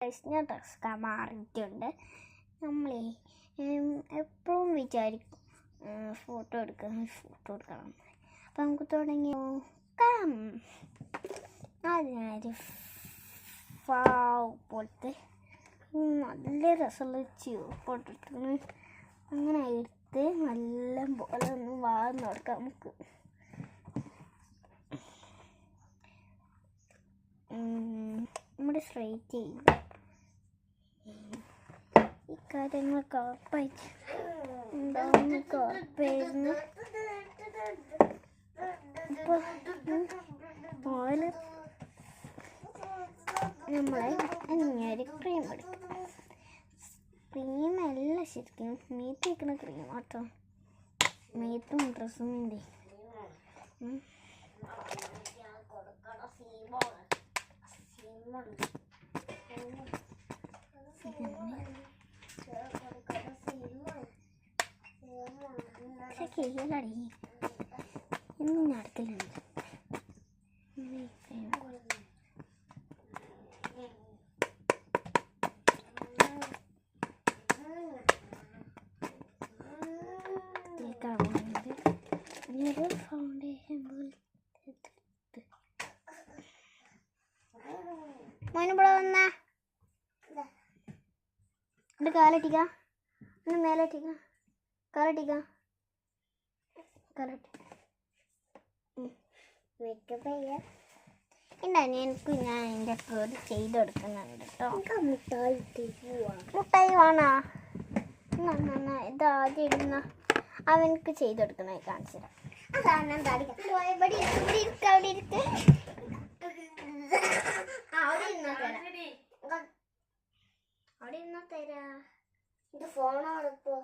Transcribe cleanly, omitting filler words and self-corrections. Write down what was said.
ഞാൻ ഡ്രസ്സൊക്കെ മാറിയിട്ടുണ്ട്. നമ്മളെ എപ്പോഴും വിചാരിക്കും ഫോട്ടോ എടുക്കണം. അപ്പം നമുക്ക് തുടങ്ങി നോക്കാം. അതിനൊരു പോലത്തെ നല്ല രസമുള്ള ഫോട്ടോ എടുക്കുന്നു. അങ്ങനെ എടുത്ത് നല്ല പോലെ ഒന്ന് വാർന്ന് കൊടുക്കാം. നമുക്ക് നമ്മുടെ സ്ട്രൈറ്റ് ചെയ്യുക. ഈ കാര്യങ്ങളൊക്കെ ഉറപ്പായിട്ട് ഉണ്ടാവുന്നൊക്കെ ഉറപ്പായിരുന്നു. അപ്പോൾ നമ്മളെ ഇങ്ങനെ ക്രീം എടുക്കും. ക്രീമല്ല ശരിക്കും മീത്ത് വയ്ക്കുന്ന ക്രീം കേട്ടോ. മീത്തും ഡ്രസ്സും വേണ്ടി കേളടി ഇന്ന് നടക്കലുണ്ട്. ഫൗണ്ടേഷൻ മോനിവിടെ വന്നാ ഇത് കാലട്ടിക്ക ഒന്ന് മേലട്ടിക്ക കാലട്ടിക്ക എനിക്ക് ഞാൻ എൻ്റെ പേര് ചെയ്ത് കൊടുക്കുന്നുണ്ട് കേട്ടോ. മുട്ടായി വേണോ? ഇത് ആദ്യം ഇടുന്ന അവനക്ക് ചെയ്ത് കൊടുക്കുന്നത് കാണിച്ചു തരാം. അവിടെ ഇരുന്നാ തരാ. ഇത് ഫോണാണിപ്പോ.